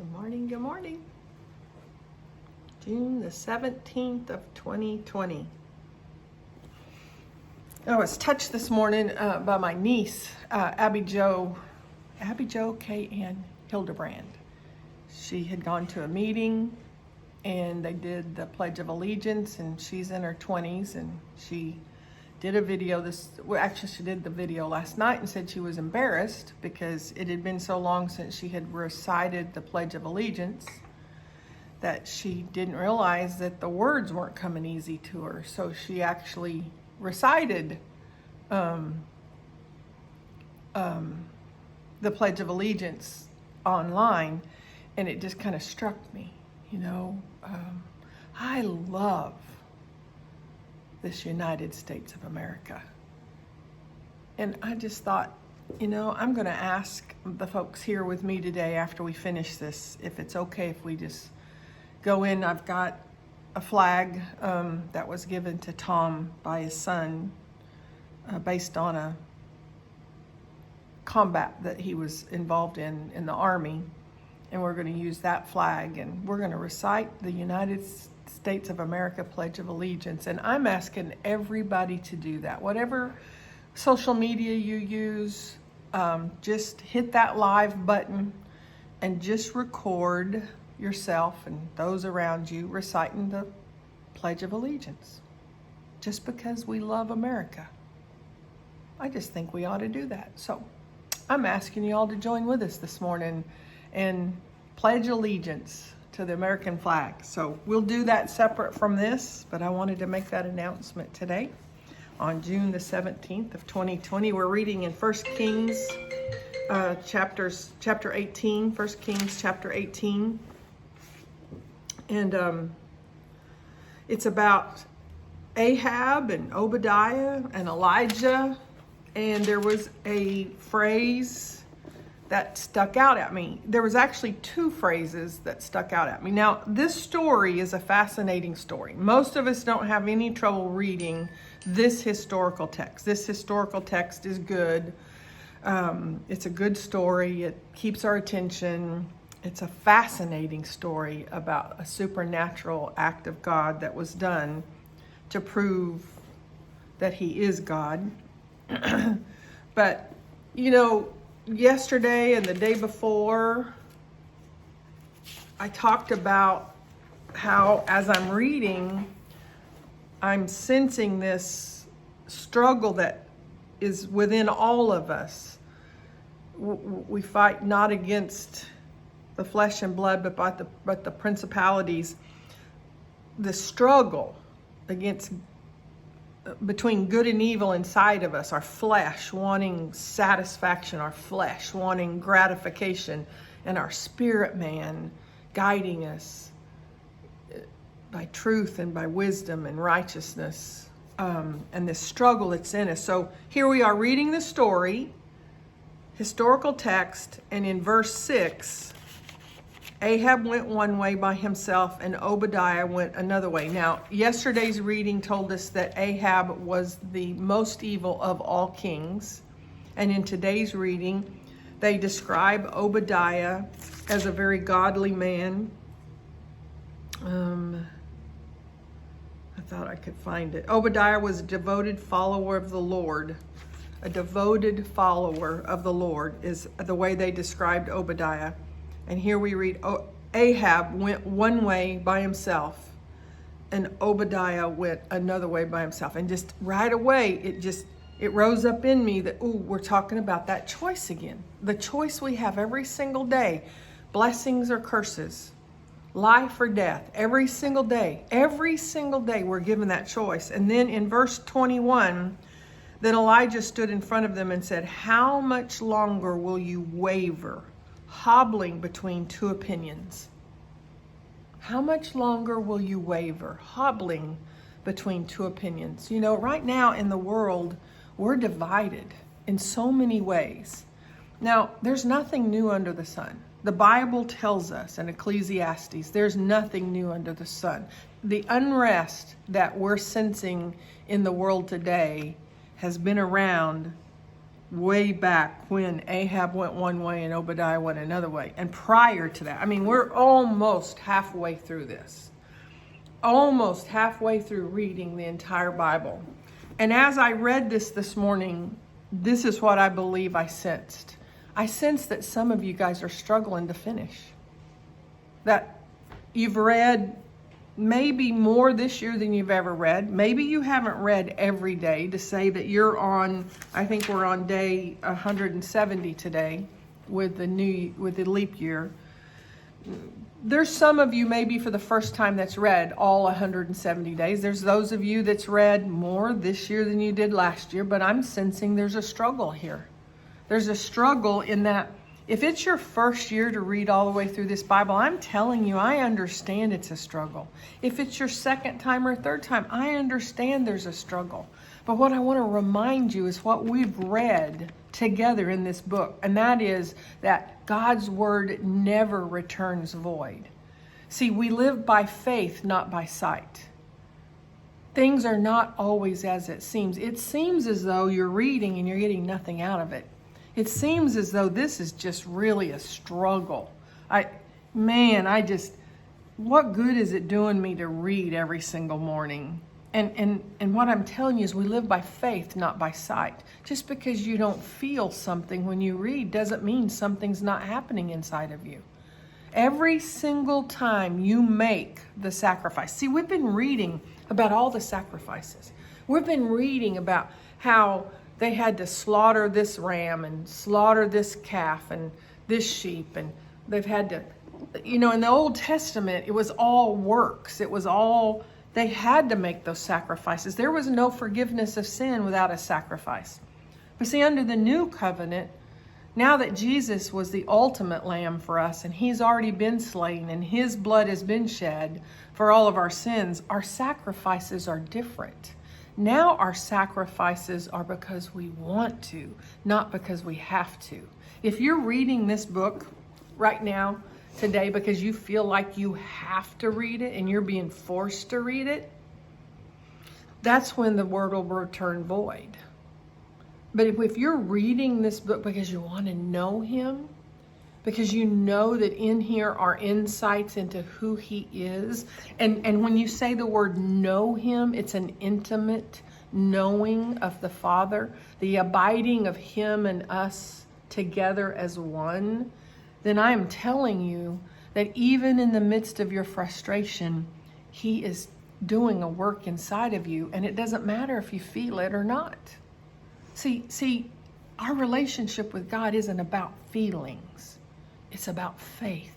Good morning, good morning. June the 17th of 2020. I was touched this morning by my niece, Abby Jo K. Ann Hildebrand. She had gone to a meeting and they did the Pledge of Allegiance, and she's in her 20s, and she did a video she did the video last night and said she was embarrassed because it had been so long since she had recited the Pledge of Allegiance that she didn't realize that the words weren't coming easy to her. So she actually recited the Pledge of Allegiance online, and it just kind of struck me, I love this United States of America. And I just thought, I'm going to ask the folks here with me today after we finish this, if it's okay if we just go in. I've got a flag that was given to Tom by his son based on a combat that he was involved in the Army. And we're going to use that flag, and we're going to recite the United States of America Pledge of Allegiance. And I'm asking everybody to do that. Whatever social media you use, just hit that live button and just record yourself and those around you reciting the Pledge of Allegiance. Just because we love America. I just think we ought to do that. So I'm asking you all to join with us this morning and pledge allegiance to the American flag. So we'll do that separate from this, but I wanted to make that announcement today on June the 17th of 2020. We're reading in 1 Kings chapter 18, 1 Kings chapter 18. And it's about Ahab and Obadiah and Elijah. And there was a phrase that stuck out at me. There was actually two phrases that stuck out at me. Now, this story is a fascinating story. Most of us don't have any trouble reading this historical text. This historical text is good. It's a good story. It keeps our attention. It's a fascinating story about a supernatural act of God that was done to prove that He is God. But, yesterday and the day before, I talked about how, as I'm reading, I'm sensing this struggle that is within all of us. We fight not against the flesh and blood, but the principalities. The struggle between good and evil inside of us, our flesh wanting satisfaction, our flesh wanting gratification, and our spirit man guiding us by truth and by wisdom and righteousness, and this struggle that's in us. So here we are reading the story, historical text, and in verse 6, Ahab went one way by himself and Obadiah went another way. Now, yesterday's reading told us that Ahab was the most evil of all kings. And in today's reading, they describe Obadiah as a very godly man. I thought I could find it. Obadiah was a devoted follower of the Lord. A devoted follower of the Lord is the way they described Obadiah. And here we read, Ahab went one way by himself and Obadiah went another way by himself. And just right away, it rose up in me that, we're talking about that choice again. The choice we have every single day, blessings or curses, life or death, every single day we're given that choice. And then in verse 21, then Elijah stood in front of them and said, how much longer will you waver, hobbling between two opinions? How much longer will you waver, hobbling between two opinions? Right now in the world, we're divided in so many ways. Now, there's nothing new under the sun. The Bible tells us in Ecclesiastes, there's nothing new under the sun. The unrest that we're sensing in the world today has been around way back when Ahab went one way and Obadiah went another way. And prior to that, I mean, we're almost halfway through this. Almost halfway through reading the entire Bible. And as I read this morning, this is what I believe I sensed. I sensed that some of you guys are struggling to finish. That you've read maybe more this year than you've ever read. Maybe you haven't read every day to say that you're on, I think we're on day 170 today with the leap year. There's some of you maybe for the first time that's read all 170 days. There's those of you that's read more this year than you did last year, but I'm sensing there's a struggle here. There's a struggle in that if it's your first year to read all the way through this Bible, I'm telling you, I understand it's a struggle. If it's your second time or third time, I understand there's a struggle. But what I want to remind you is what we've read together in this book, and that is that God's word never returns void. See, we live by faith, not by sight. Things are not always as it seems. It seems as though you're reading and you're getting nothing out of it. It seems as though this is just really a struggle. What good is it doing me to read every single morning? And what I'm telling you is we live by faith, not by sight. Just because you don't feel something when you read doesn't mean something's not happening inside of you. Every single time you make the sacrifice. See, we've been reading about all the sacrifices. We've been reading about how they had to slaughter this ram and slaughter this calf and this sheep. And they've had to, in the Old Testament, it was all works. It was all, they had to make those sacrifices. There was no forgiveness of sin without a sacrifice. But see, under the new covenant, now that Jesus was the ultimate lamb for us and he's already been slain and his blood has been shed for all of our sins, our sacrifices are different. Now our sacrifices are because we want to, not because we have to. If you're reading this book right now, today, because you feel like you have to read it and you're being forced to read it, that's when the word will return void. But if you're reading this book because you want to know him, because you know that in here are insights into who he is, and when you say the word know him, it's an intimate knowing of the Father, the abiding of him and us together as one, then I am telling you that even in the midst of your frustration, he is doing a work inside of you, and it doesn't matter if you feel it or not. See, our relationship with God isn't about feelings. It's about faith.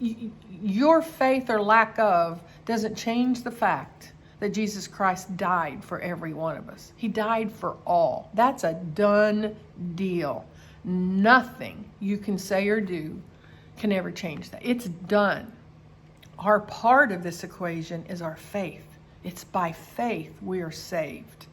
Your faith or lack of doesn't change the fact that Jesus Christ died for every one of us. He died for all. That's a done deal. Nothing you can say or do can ever change that. It's done. Our part of this equation is our faith. It's by faith we are saved.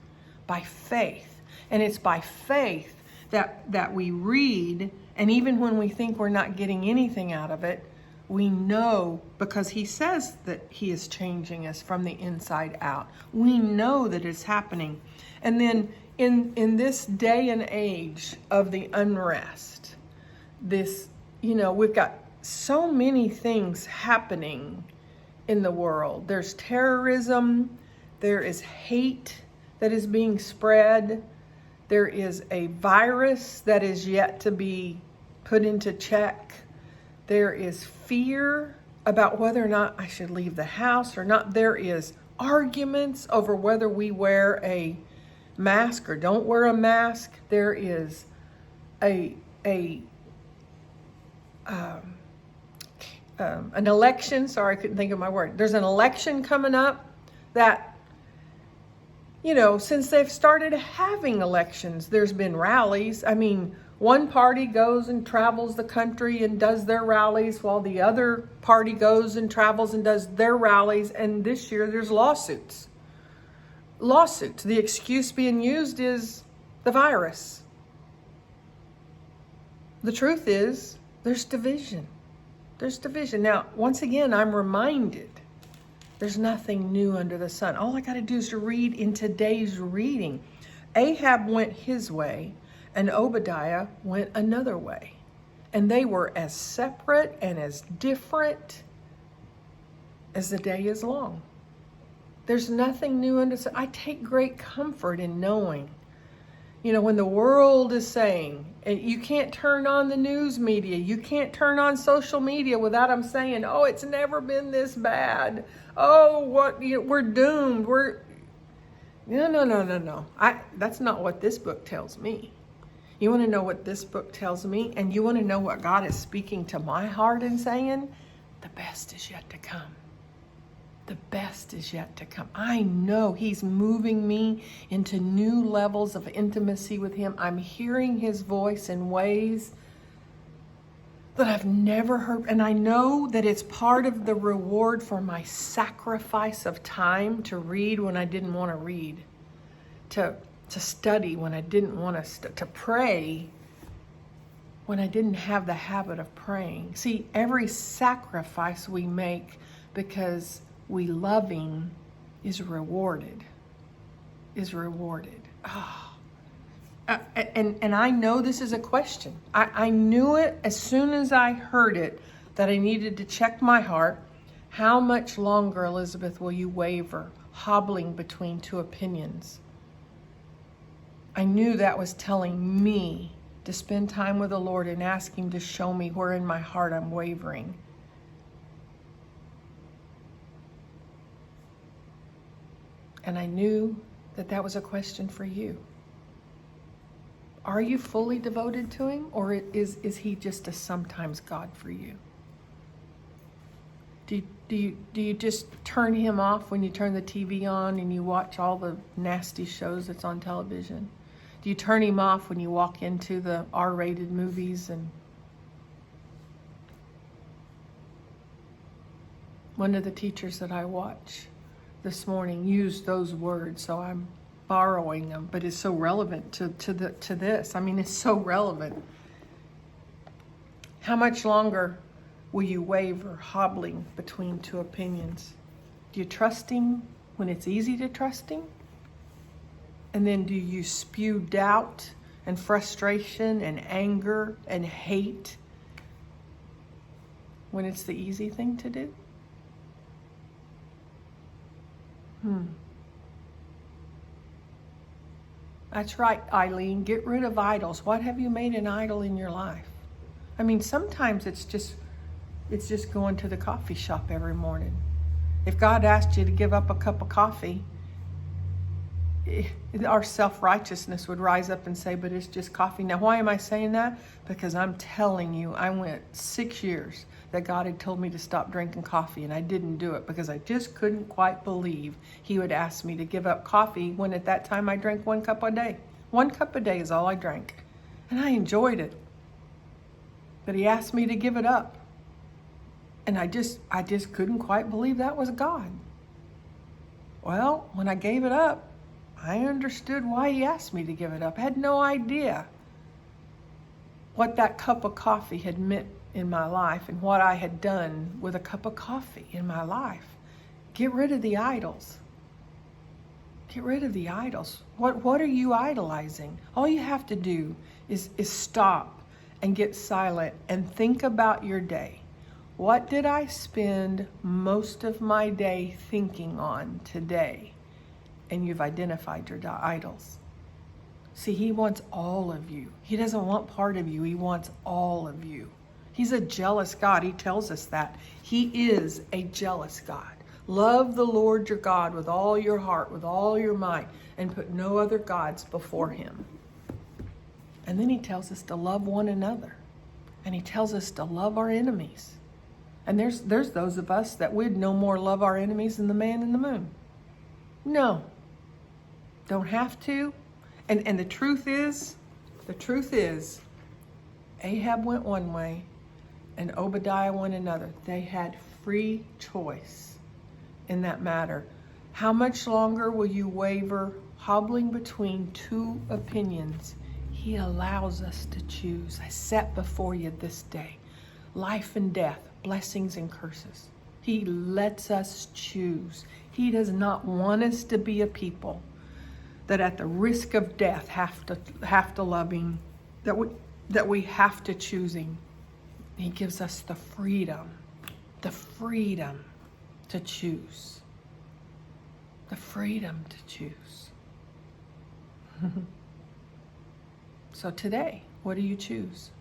By faith. And it's by faith that we read, and even when we think we're not getting anything out of it, we know because he says that he is changing us from the inside out. We know that it's happening. And then in this day and age of the unrest, we've got so many things happening in the world. There's terrorism, there is hate that is being spread, there is a virus that is yet to be put into check, there is fear about whether or not I should leave the house or not, there is arguments over whether we wear a mask or don't wear a mask. There is an election. Sorry, I couldn't think of my word. There's an election coming up that, since they've started having elections, there's been rallies. I mean, one party goes and travels the country and does their rallies while the other party goes and travels and does their rallies. And this year there's lawsuits. The excuse being used is the virus. The truth is there's division. Now, once again, I'm reminded there's nothing new under the sun. All I got to do is to read in today's reading. Ahab went his way, and Obadiah went another way. And they were as separate and as different as the day is long. There's nothing new under the sun. I take great comfort in knowing, when the world is saying, and you can't turn on the news media, you can't turn on social media without them saying, oh, it's never been this bad. Oh, we're doomed. No. That's not what this book tells me. You want to know what this book tells me? And you want to know what God is speaking to my heart and saying? The best is yet to come. The best is yet to come. I know He's moving me into new levels of intimacy with Him. I'm hearing His voice in ways that I've never heard. And I know that it's part of the reward for my sacrifice of time to read when I didn't want to read, to study when I didn't want to pray when I didn't have the habit of praying. See, every sacrifice we make because we love Him is rewarded. Oh. And I know this is a question. I knew it as soon as I heard it that I needed to check my heart. How much longer, Elizabeth, will you waver, hobbling between two opinions? I knew that was telling me to spend time with the Lord and ask Him to show me where in my heart I'm wavering. And I knew that that was a question for you. Are you fully devoted to Him, or is He just a sometimes God for you? Do you just turn Him off when you turn the TV on and you watch all the nasty shows that's on television? Do you turn Him off when you walk into the R-rated movies? And one of the teachers that I watch this morning used those words, so I'm borrowing them, but it's so relevant to this. I mean, it's so relevant. How much longer will you waver, hobbling between two opinions? Do you trust Him when it's easy to trust Him? And then do you spew doubt and frustration and anger and hate when it's the easy thing to do? That's right, Eileen. Get rid of idols. What have you made an idol in your life? I mean, sometimes it's just going to the coffee shop every morning. If God asked you to give up a cup of coffee, our self-righteousness would rise up and say, but it's just coffee. Now, why am I saying that? Because I'm telling you, I went 6 years that God had told me to stop drinking coffee, and I didn't do it because I just couldn't quite believe He would ask me to give up coffee when at that time I drank 1 cup a day. 1 cup a day is all I drank, and I enjoyed it. But He asked me to give it up, and I just couldn't quite believe that was God. Well, when I gave it up, I understood why He asked me to give it up. I had no idea what that cup of coffee had meant in my life and what I had done with a cup of coffee in my life. Get rid of the idols. Get rid of the idols. What are you idolizing? All you have to do is stop and get silent and think about your day. What did I spend most of my day thinking on today? And you've identified your idols. See, He wants all of you. He doesn't want part of you. He wants all of you. He's a jealous God. He tells us that. He is a jealous God. Love the Lord your God with all your heart, with all your might, and put no other gods before Him. And then He tells us to love one another. And He tells us to love our enemies. And there's those of us that would no more love our enemies than the man in the moon. No. Don't have to. And the truth is, Ahab went one way and Obadiah went another. They had free choice in that matter. How much longer will you waver, hobbling between two opinions? He allows us to choose. I set before you this day life and death, blessings and curses. He lets us choose. He does not want us to be a people that at the risk of death have to love him, that we have to choose him. He gives us the freedom to choose. The freedom to choose. So today, what do you choose?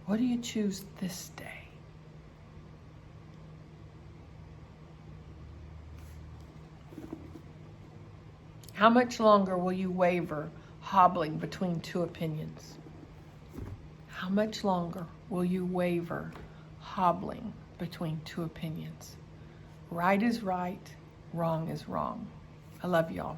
What do you choose this day? How much longer will you waver, hobbling between two opinions? How much longer will you waver, hobbling between two opinions? Right is right, wrong is wrong. I love y'all.